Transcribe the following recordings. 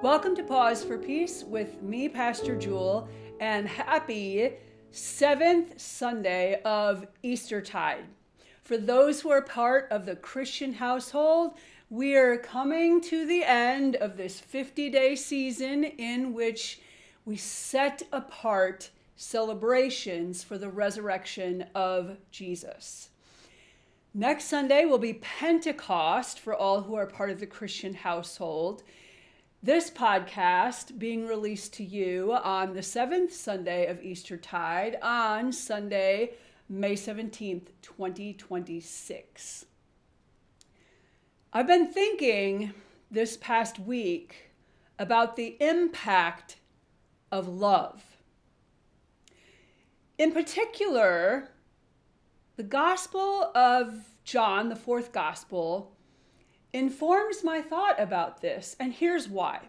Welcome to Pause for Peace with me, Pastor Jule, and happy 7th Sunday of Eastertide. For those who are part of the Christian household, we are coming to the end of this 50-day season in which we set apart celebrations for the resurrection of Jesus. Next Sunday will be Pentecost for all who are part of the Christian household. This podcast being released to you on the 7th Sunday of Eastertide on Sunday, May 17th, 2026. I've been thinking this past week about the impact of love. In particular, the Gospel of John, the fourth Gospel, informs my thought about this, and here's why.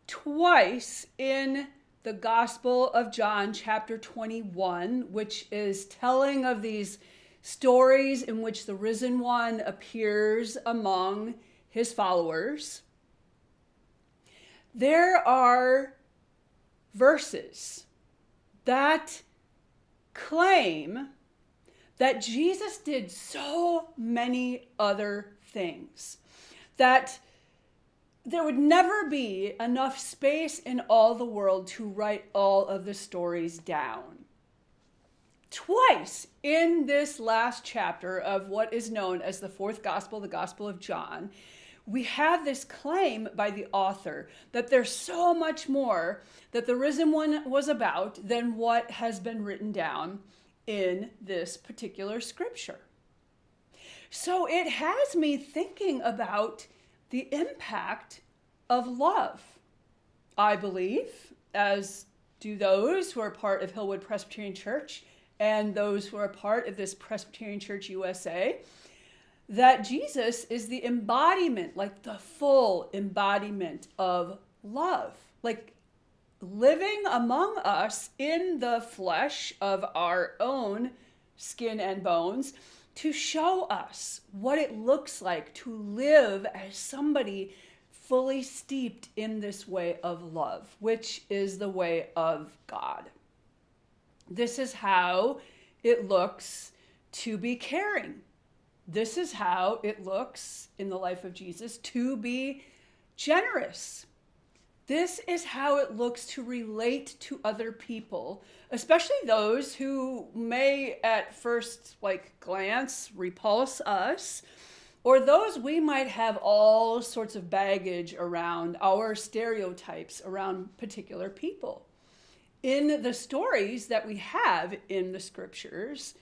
Twice in the Gospel of John, chapter 21, which is telling of these stories in which the risen one appears among his followers, there are verses that claim that Jesus did so many other things that there would never be enough space in all the world to write all of the stories down. Twice in this last chapter of what is known as the fourth gospel, the Gospel of John, we have this claim by the author that there's so much more that the risen one was about than what has been written down in this particular scripture. So it has me thinking about the impact of love. I believe, as do those who are part of Hillwood Presbyterian Church and those who are part of this Presbyterian Church USA, that Jesus is the embodiment, like the full embodiment of love, like living among us in the flesh of our own skin and bones, to show us what it looks like to live as somebody fully steeped in this way of love, which is the way of God. This is how it looks to be caring. This is how it looks in the life of Jesus to be generous. This is how it looks to relate to other people, especially those who may at first glance repulse us, or those we might have all sorts of baggage around, our stereotypes around particular people. In the stories that we have in the scriptures,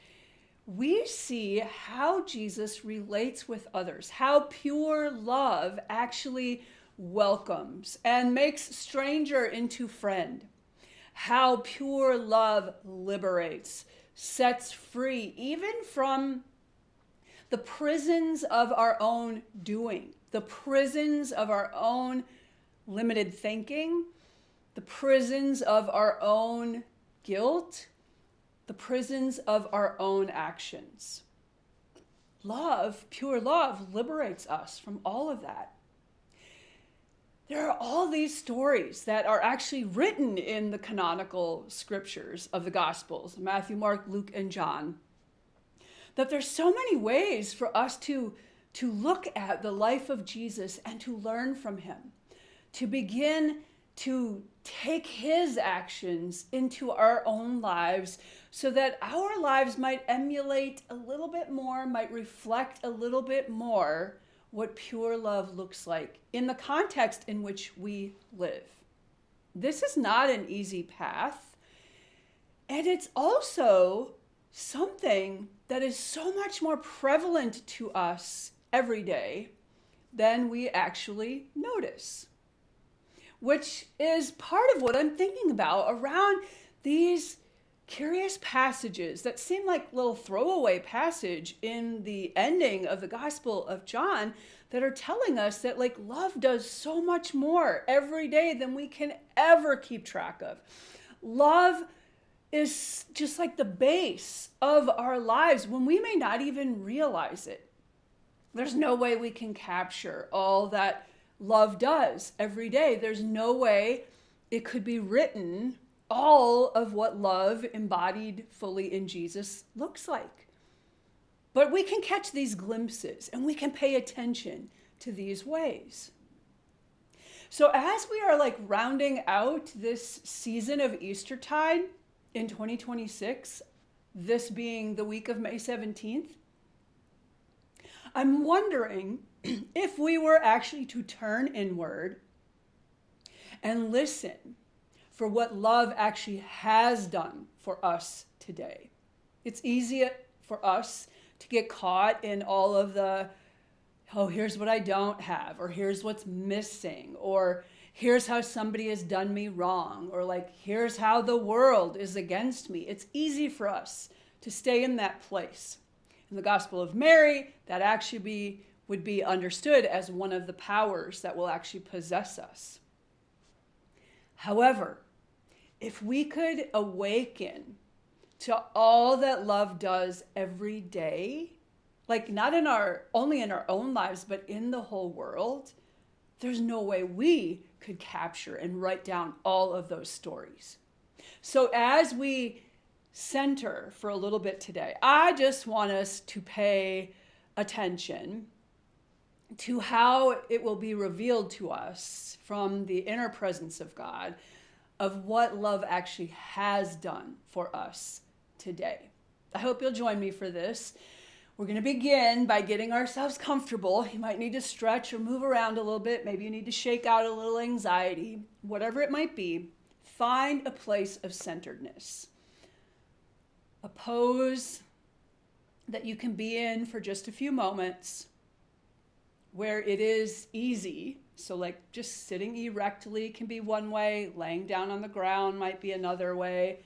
we see how Jesus relates with others, how pure love actually welcomes and makes stranger into friend, how pure love liberates, sets free, even from the prisons of our own doing, the prisons of our own limited thinking, the prisons of our own guilt, the prisons of our own actions. Love, pure love, liberates us from all of that. There are all these stories that are actually written in the canonical scriptures of the Gospels, Matthew, Mark, Luke, and John, that there's so many ways for us to look at the life of Jesus and to learn from him, to begin to take his actions into our own lives so that our lives might emulate a little bit more, might reflect a little bit more what pure love looks like in the context in which we live. This is not an easy path, and it's also something that is so much more prevalent to us every day than we actually notice, which is part of what I'm thinking about around these curious passages that seem like little throwaway passage in the ending of the Gospel of John that are telling us that love does so much more every day than we can ever keep track of. Love is just like the base of our lives when we may not even realize it. There's no way we can capture all that love does every day. There's no way it could be written all of what love embodied fully in Jesus looks like. But we can catch these glimpses and we can pay attention to these ways. So as we are like rounding out this season of Eastertide in 2026, this being the week of May 17th, I'm wondering if we were actually to turn inward and listen for what love actually has done for us today. It's easy for us to get caught in all of the, oh, here's what I don't have, or here's what's missing, or here's how somebody has done me wrong, or like, here's how the world is against me. It's easy for us to stay in that place. In the Gospel of Mary, that actually would be understood as one of the powers that will actually possess us. However, if we could awaken to all that love does every day, like not only in our own lives, but in the whole world, there's no way we could capture and write down all of those stories. So as we center for a little bit today, I just want us to pay attention to how it will be revealed to us from the inner presence of God of what love actually has done for us today. I hope you'll join me for this. We're going to begin by getting ourselves comfortable. You might need to stretch or move around a little bit. Maybe you need to shake out a little anxiety. Whatever it might be, find a place of centeredness. A pose that you can be in for just a few moments where it is easy. So like just sitting erectly can be one way, laying down on the ground might be another way.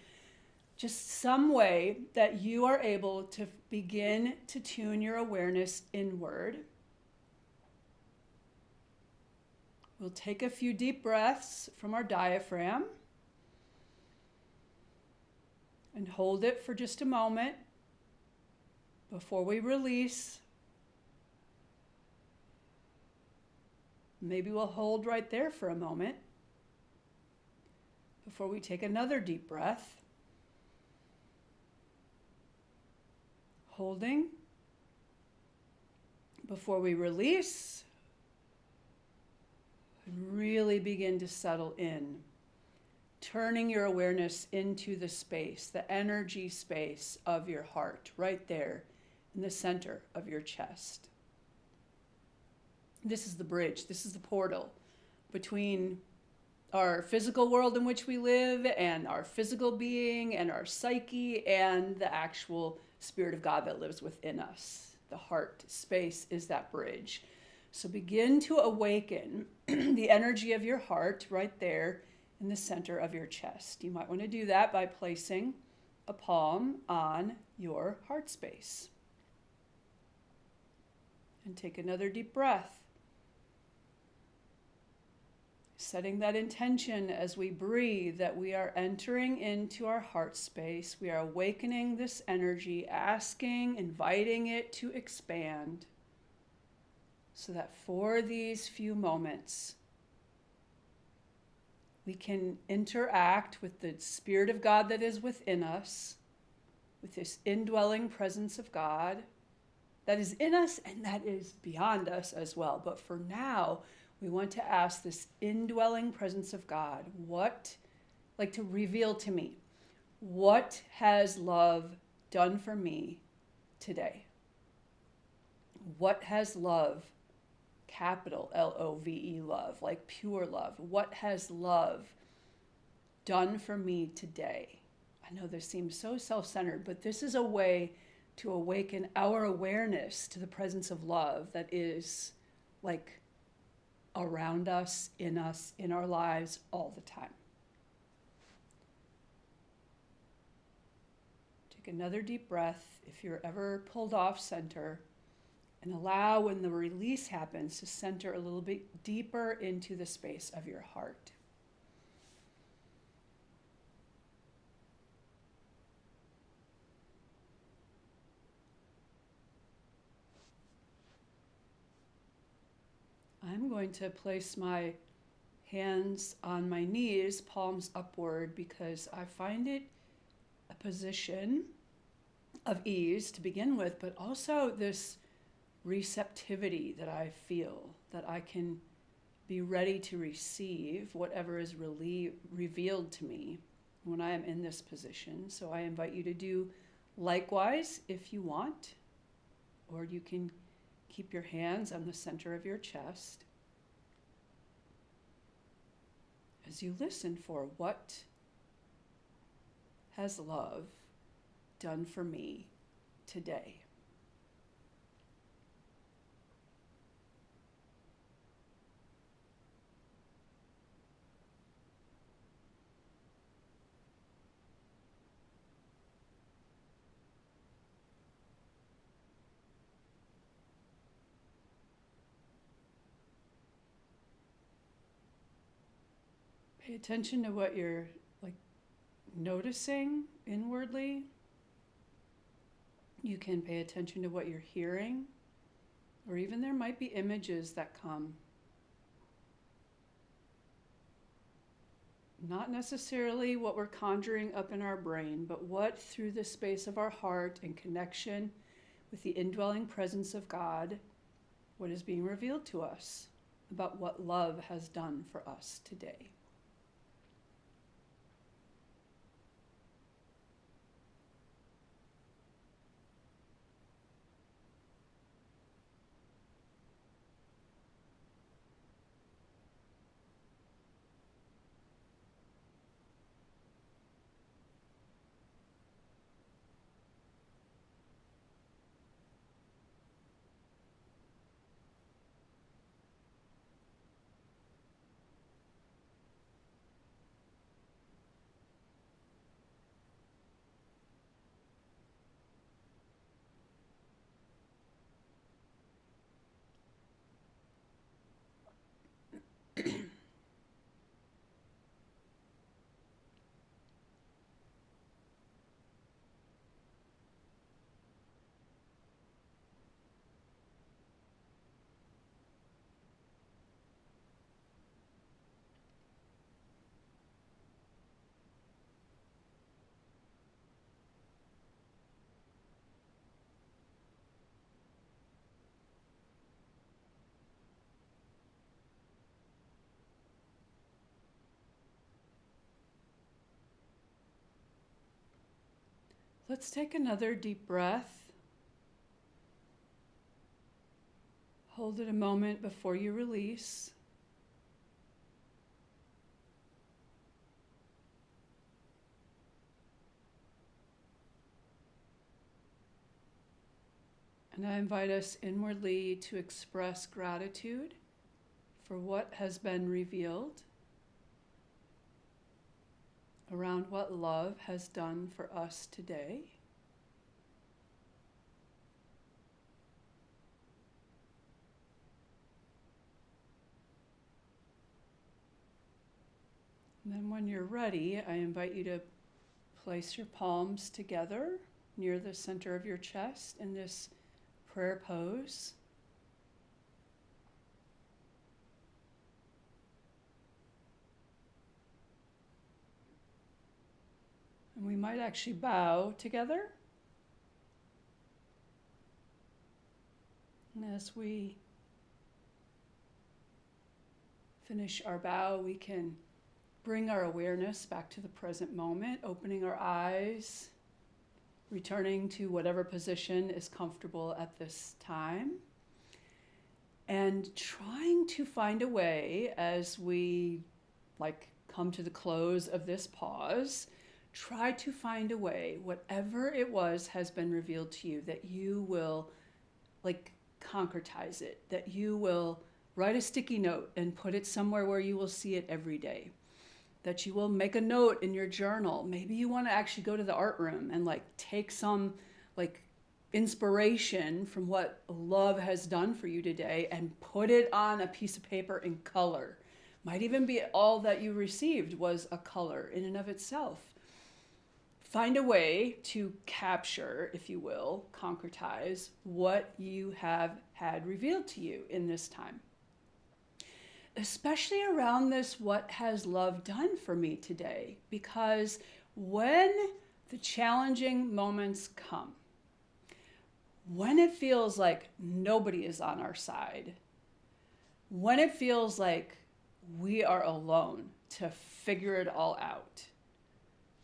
Just some way that you are able to begin to tune your awareness inward. We'll take a few deep breaths from our diaphragm and hold it for just a moment before we release. Maybe we'll hold right there for a moment before we take another deep breath. Holding before we release and really begin to settle in, turning your awareness into the space, the energy space of your heart, right there in the center of your chest. This is the bridge, this is the portal between our physical world in which we live and our physical being and our psyche and the actual Spirit of God that lives within us. The heart space is that bridge. So begin to awaken the energy of your heart right there in the center of your chest. You might want to do that by placing a palm on your heart space. And take another deep breath. Setting that intention as we breathe that we are entering into our heart space. We are awakening this energy, asking, inviting it to expand so that for these few moments we can interact with the Spirit of God that is within us, with this indwelling presence of God that is in us and that is beyond us as well. But for now, we want to ask this indwelling presence of God, to reveal to me, what has love done for me today? What has love, capital Love, love, like pure love, what has love done for me today? I know this seems so self-centered, but this is a way to awaken our awareness to the presence of love that is like around us, in our lives all the time. Take another deep breath if you're ever pulled off center, and allow when the release happens to center a little bit deeper into the space of your heart. I'm I'm going to place my hands on my knees, palms upward, because I find it a position of ease to begin with, but also this receptivity that I feel, that I can be ready to receive whatever is revealed to me when I am in this position. So I invite you to do likewise if you want, or you can keep your hands on the center of your chest as you listen for what has love done for me today. Pay attention to what you're noticing inwardly. You can pay attention to what you're hearing, or even there might be images that come. Not necessarily what we're conjuring up in our brain, but what through the space of our heart and connection with the indwelling presence of God, what is being revealed to us about what love has done for us today. Let's take another deep breath. Hold it a moment before you release. And I invite us inwardly to express gratitude for what has been revealed around what love has done for us today. And then when you're ready, I invite you to place your palms together near the center of your chest in this prayer pose. And we might actually bow together. And as we finish our bow, we can bring our awareness back to the present moment, opening our eyes, returning to whatever position is comfortable at this time, and trying to find a way as we come to the close of this pause. Try to find a way, whatever it was has been revealed to you, that you will concretize it, that you will write a sticky note and put it somewhere where you will see it every day, that you will make a note in your journal. Maybe you want to actually go to the art room and take some inspiration from what love has done for you today and put it on a piece of paper in color. Might even be all that you received was a color in and of itself. Find a way to capture, if you will, concretize what you have had revealed to you in this time. especially around this, what has love done for me today? Because when the challenging moments come, when it feels like nobody is on our side, when it feels like we are alone to figure it all out,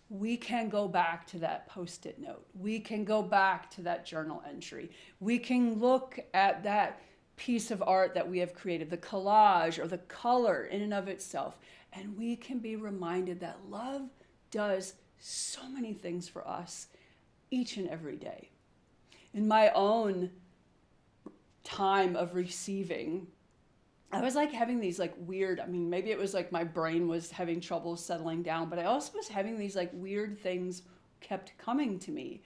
we can go back to that Post-it note. We can go back to that journal entry. We can look at that piece of art that we have created, the collage or the color in and of itself, and we can be reminded that love does so many things for us each and every day. In my own time of receiving, I was like having these like weird, maybe it was like my brain was having trouble settling down, but I also was having these like weird things kept coming to me.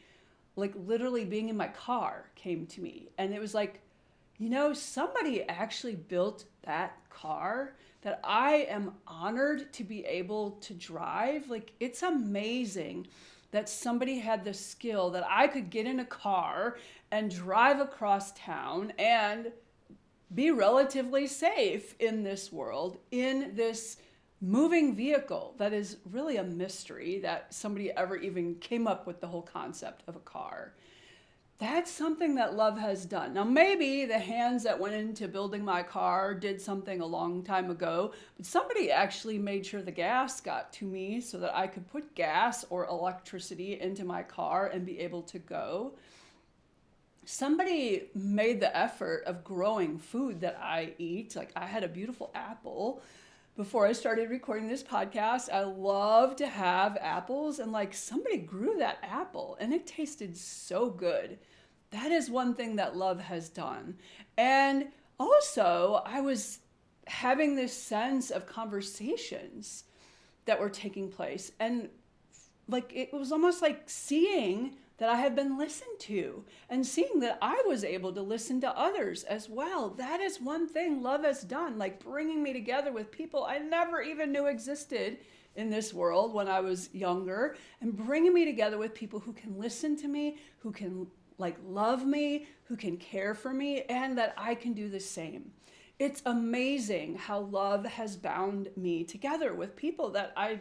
Like literally being in my car came to me. And it was like, somebody actually built that car that I am honored to be able to drive. Like, it's amazing that somebody had the skill that I could get in a car and drive across town and be relatively safe in this world, in this moving vehicle that is really a mystery that somebody ever even came up with the whole concept of a car. That's something that love has done. Now, maybe the hands that went into building my car did something a long time ago, but somebody actually made sure the gas got to me so that I could put gas or electricity into my car and be able to go. Somebody made the effort of growing food that I eat. Like, I had a beautiful apple before I started recording this podcast. I love to have apples, and like somebody grew that apple and it tasted so good. That is one thing that love has done. And also, I was having this sense of conversations that were taking place, and like it was almost like seeing that I have been listened to and seeing that I was able to listen to others as well. That is one thing love has done, like bringing me together with people I never even knew existed in this world when I was younger, and bringing me together with people who can listen to me, who can like love me, who can care for me, and that I can do the same. It's amazing how love has bound me together with people that I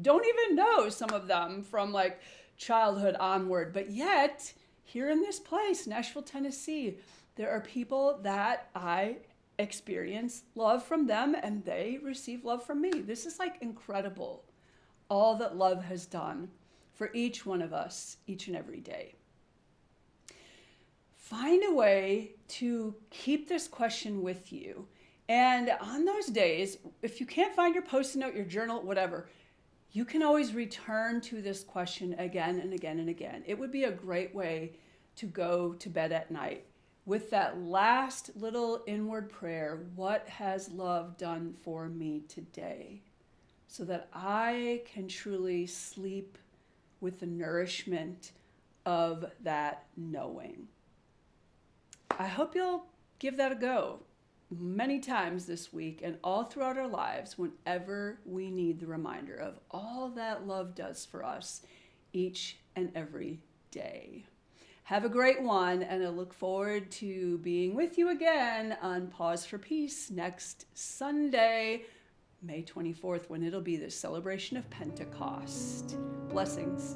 don't even know, some of them from like childhood onward, but yet here in this place, Nashville, Tennessee, there are people that I experience love from them and they receive love from me. This is like incredible, all that love has done for each one of us each and every day. Find a way to keep this question with you. And on those days, if you can't find your Post-it note, your journal, whatever, you can always return to this question again and again and again. It would be a great way to go to bed at night with that last little inward prayer, what has love done for me today? So that I can truly sleep with the nourishment of that knowing. I hope you'll give that a go many times this week and all throughout our lives whenever we need the reminder of all that love does for us each and every day. Have a great one, and I look forward to being with you again on Pause for Peace next Sunday, May 24th, when it'll be the celebration of Pentecost. Blessings.